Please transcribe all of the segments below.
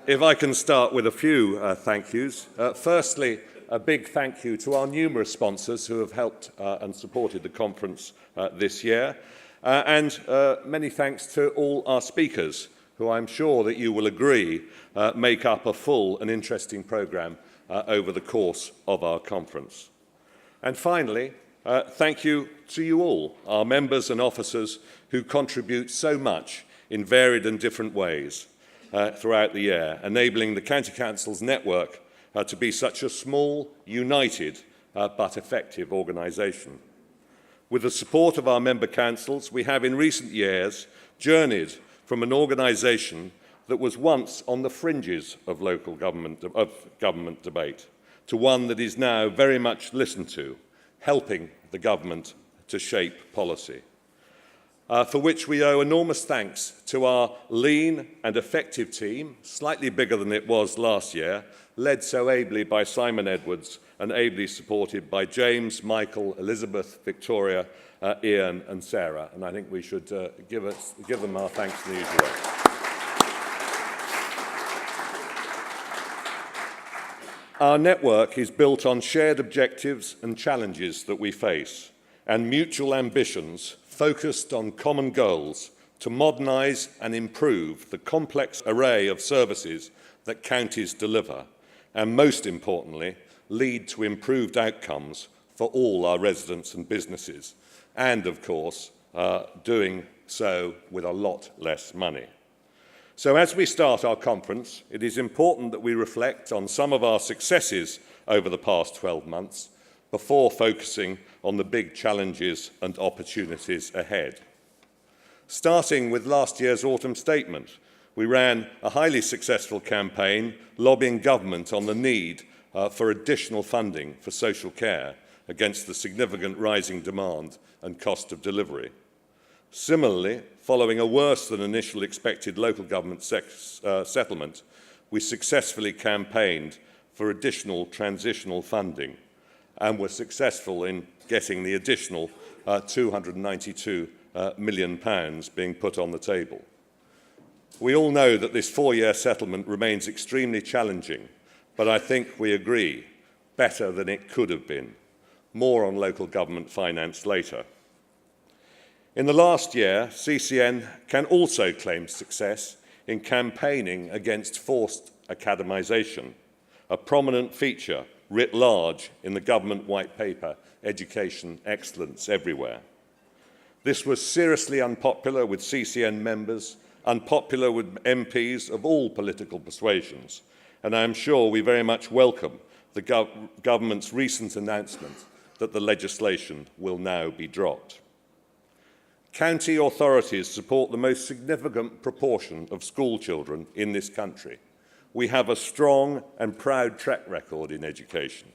If I can start with a few thank yous. Firstly, a big thank you to our numerous sponsors who have helped and supported the conference this year. And many thanks to all our speakers, who I'm sure that you will agree make up a full and interesting programme over the course of our conference. And finally, thank you to you all, our members and officers who contribute so much in varied and different ways throughout the year, enabling the County Council's network to be such a small, united but effective organisation. With the support of our member councils, we have in recent years journeyed from an organisation that was once on the fringes of local government debate to one that is now very much listened to, helping the government to shape policy. For which we owe enormous thanks to our lean and effective team, slightly bigger than it was last year, led so ably by Simon Edwards and ably supported by James, Michael, Elizabeth, Victoria, Ian and Sarah. And I think we should give them our thanks in the usual way. Our network is built on shared objectives and challenges that we face, and mutual ambitions focused on common goals to modernise and improve the complex array of services that counties deliver, and most importantly, lead to improved outcomes for all our residents and businesses, and of course, doing so with a lot less money. So as we start our conference, it is important that we reflect on some of our successes over the past 12 months before focusing on the big challenges and opportunities ahead. Starting with last year's autumn statement, we ran a highly successful campaign lobbying government on the need for additional funding for social care against the significant rising demand and cost of delivery. Similarly, following a worse than initial expected local government settlement, we successfully campaigned for additional transitional funding and were successful in getting the additional £292 million being put on the table. We all know that this 4-year settlement remains extremely challenging, but I think we agree, better than it could have been. More on local government finance later. In the last year, CCN can also claim success in campaigning against forced academisation, a prominent feature writ large in the government white paper, Education Excellence Everywhere. This was seriously unpopular with CCN members, unpopular with MPs of all political persuasions, and I am sure we very much welcome the government's recent announcement that the legislation will now be dropped. County authorities support the most significant proportion of school children in this country. We have a strong and proud track record in education.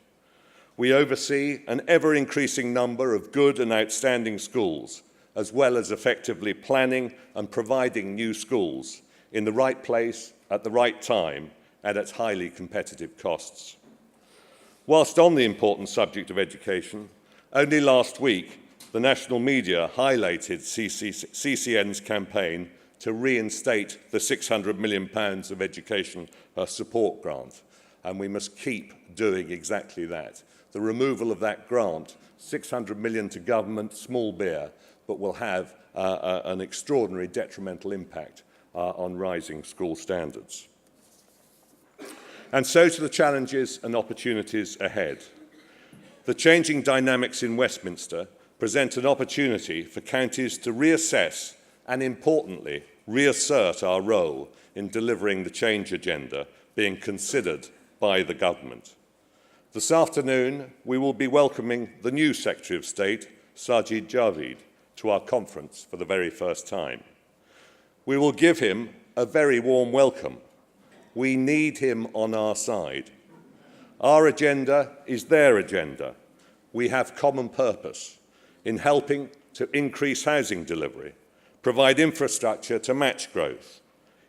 We oversee an ever-increasing number of good and outstanding schools, as well as effectively planning and providing new schools in the right place, at the right time, and at highly competitive costs. Whilst on the important subject of education, only last week, the national media highlighted CCN's campaign to reinstate the £600 million of education support grant, and we must keep doing exactly that. The removal of that grant, £600 million to government, small beer, but will have an extraordinary detrimental impact on rising school standards. And so to the challenges and opportunities ahead. The changing dynamics in Westminster present an opportunity for counties to reassess and, importantly, reassert our role in delivering the change agenda being considered by the government. This afternoon, we will be welcoming the new Secretary of State, Sajid Javid, to our conference for the very first time. We will give him a very warm welcome. We need him on our side. Our agenda is their agenda. We have common purpose in helping to increase housing delivery, provide infrastructure to match growth,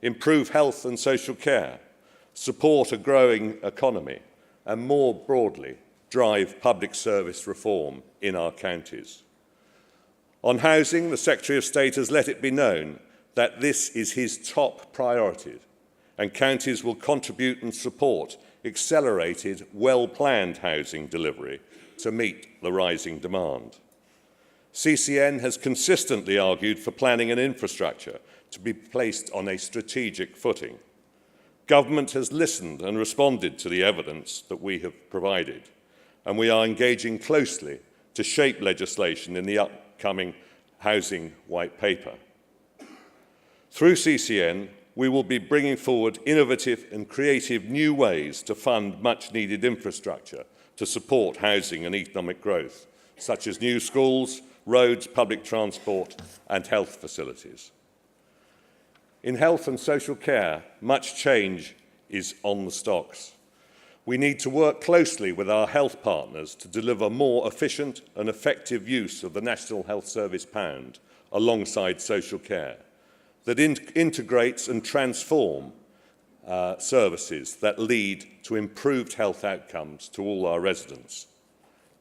improve health and social care, support a growing economy, and more broadly, drive public service reform in our counties. On housing, the Secretary of State has let it be known that this is his top priority, and counties will contribute and support accelerated, well-planned housing delivery to meet the rising demand. CCN has consistently argued for planning and infrastructure to be placed on a strategic footing. Government has listened and responded to the evidence that we have provided, and we are engaging closely to shape legislation in the upcoming Housing White Paper. Through CCN, we will be bringing forward innovative and creative new ways to fund much-needed infrastructure to support housing and economic growth, such as new schools, roads, public transport, and health facilities. In health and social care, much change is on the stocks. We need to work closely with our health partners to deliver more efficient and effective use of the National Health Service pound alongside social care that integrates and transforms services that lead to improved health outcomes to all our residents.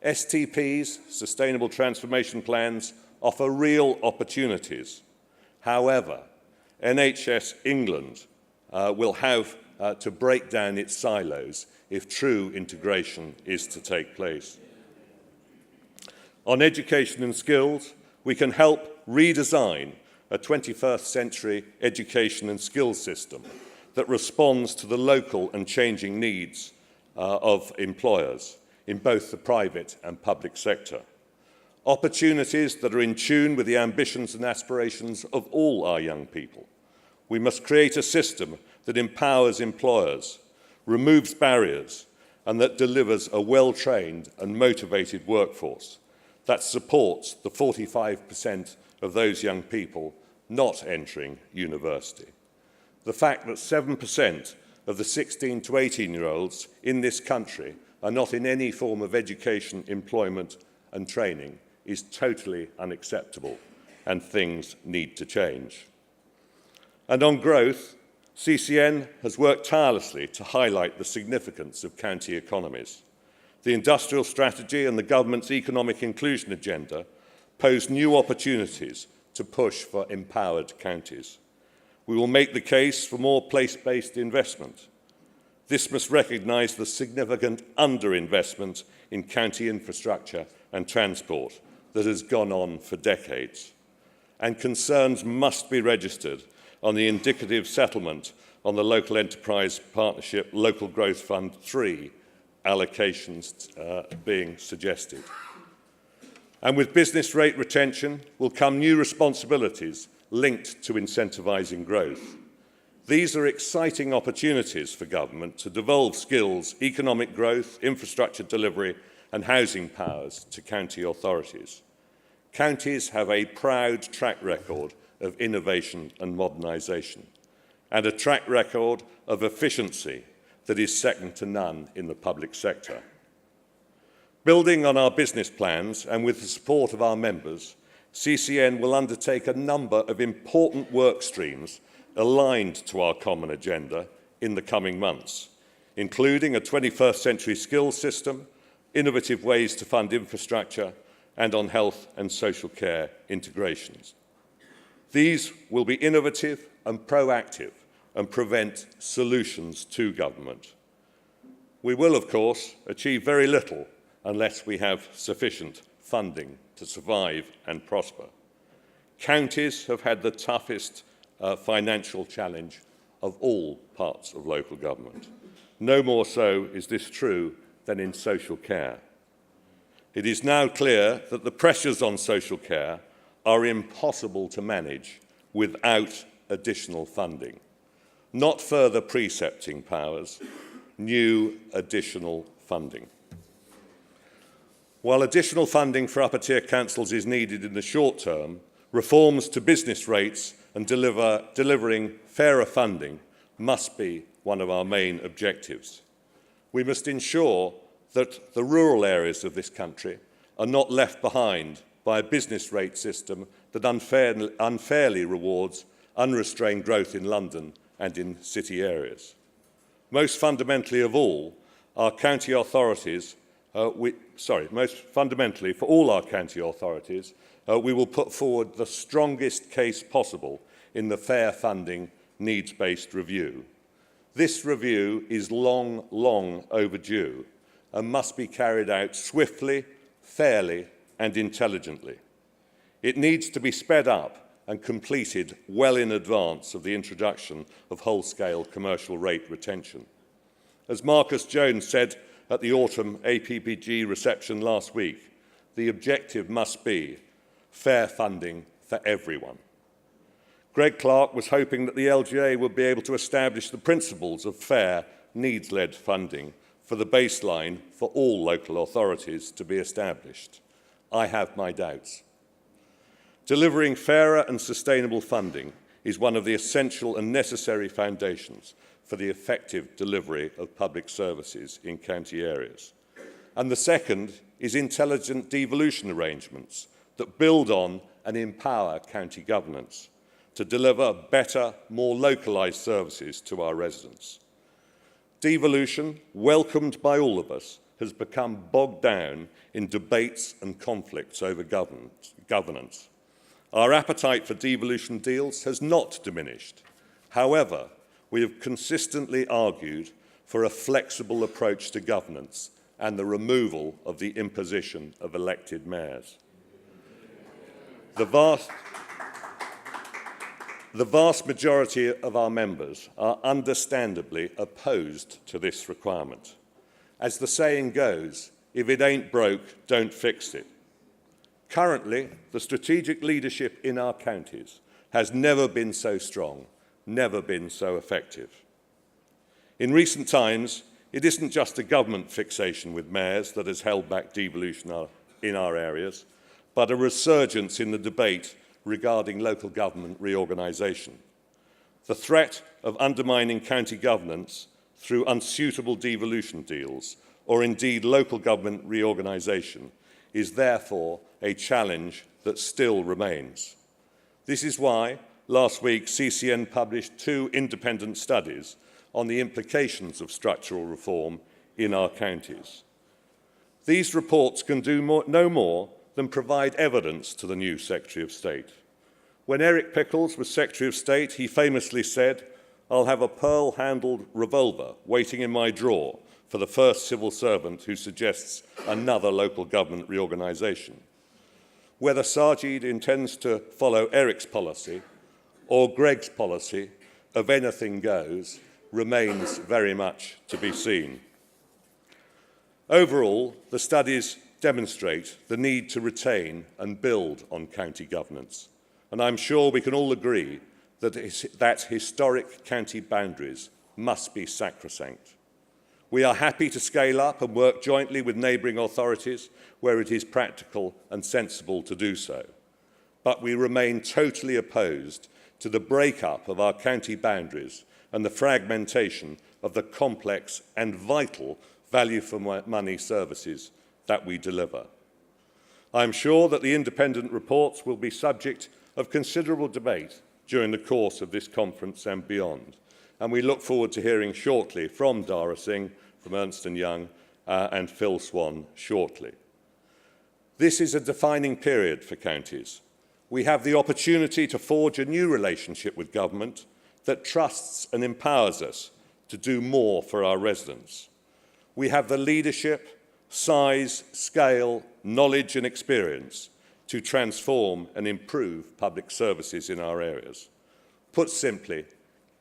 STPs, Sustainable Transformation Plans, offer real opportunities. However, NHS England will have to break down its silos if true integration is to take place. On education and skills, we can help redesign a 21st century education and skills system that responds to the local and changing needs of employers in both the private and public sector. Opportunities that are in tune with the ambitions and aspirations of all our young people. We must create a system that empowers employers, removes barriers, and that delivers a well-trained and motivated workforce that supports the 45% of those young people not entering university. The fact that 7% of the 16 to 18-year-olds in this country are not in any form of education, employment, and training is totally unacceptable, and things need to change. And on growth, CCN has worked tirelessly to highlight the significance of county economies. The industrial strategy and the government's economic inclusion agenda pose new opportunities to push for empowered counties. We will make the case for more place-based investment. This must recognise the significant underinvestment in county infrastructure and transport that has gone on for decades. And concerns must be registered on the indicative settlement on the Local Enterprise Partnership Local Growth Fund 3 allocations being suggested. And with business rate retention will come new responsibilities linked to incentivising growth. These are exciting opportunities for government to devolve skills, economic growth, infrastructure delivery and housing powers to county authorities. Counties have a proud track record of innovation and modernisation, and a track record of efficiency that is second to none in the public sector. Building on our business plans and with the support of our members, CCN will undertake a number of important work streams aligned to our common agenda in the coming months, including a 21st century skills system, innovative ways to fund infrastructure, and on health and social care integrations. These will be innovative and proactive and present solutions to government. We will, of course, achieve very little unless we have sufficient funding to survive and prosper. Counties have had the toughest financial challenge of all parts of local government. No more so is this true than in social care. It is now clear that the pressures on social care are impossible to manage without additional funding. Not further precepting powers, new additional funding. While additional funding for upper-tier councils is needed in the short term, reforms to business rates and delivering fairer funding must be one of our main objectives. We must ensure that the rural areas of this country are not left behind by a business rate system that unfairly rewards unrestrained growth in London and in city areas. Most fundamentally of all, our county authorities, most fundamentally for all our county authorities, we will put forward the strongest case possible in the fair funding needs-based review. This review is long overdue and must be carried out swiftly, fairly and intelligently. It needs to be sped up and completed well in advance of the introduction of whole-scale commercial rate retention. As Marcus Jones said at the autumn APPG reception last week, the objective must be fair funding for everyone. Greg Clark was hoping that the LGA would be able to establish the principles of fair, needs-led funding for the baseline for all local authorities to be established. I have my doubts. Delivering fairer and sustainable funding is one of the essential and necessary foundations for the effective delivery of public services in county areas. And the second is intelligent devolution arrangements that build on and empower county governments to deliver better, more localised services to our residents. Devolution, welcomed by all of us, has become bogged down in debates and conflicts over governance. Our appetite for devolution deals has not diminished. However, we have consistently argued for a flexible approach to governance and the removal of the imposition of elected mayors. The vast majority of our members are understandably opposed to this requirement. As the saying goes, if it ain't broke, don't fix it. Currently, the strategic leadership in our counties has never been so strong, never been so effective. In recent times, it isn't just a government fixation with mayors that has held back devolution in our areas, but a resurgence in the debate regarding local government reorganisation. The threat of undermining county governance through unsuitable devolution deals, or indeed local government reorganisation, is therefore a challenge that still remains. This is why last week CCN published 2 independent studies on the implications of structural reform in our counties. These reports can do no more than provide evidence to the new Secretary of State. When Eric Pickles was Secretary of State, he famously said, "I'll have a pearl-handled revolver waiting in my drawer for the first civil servant who suggests another local government reorganisation." Whether Sajid intends to follow Eric's policy or Greg's policy of anything goes remains very much to be seen. Overall, the studies demonstrate the need to retain and build on county governance, and I'm sure we can all agree that historic county boundaries must be sacrosanct. We are happy to scale up and work jointly with neighbouring authorities where it is practical and sensible to do so, but we remain totally opposed to the break-up of our county boundaries and the fragmentation of the complex and vital value for money services that we deliver. I am sure that the independent reports will be subject of considerable debate during the course of this conference and beyond, and we look forward to hearing shortly from Dara Singh, from Ernst & Young, and Phil Swan shortly. This is a defining period for counties. We have the opportunity to forge a new relationship with government that trusts and empowers us to do more for our residents. We have the leadership, size, scale, knowledge and experience to transform and improve public services in our areas. Put simply,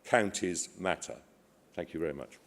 counties matter. Thank you very much.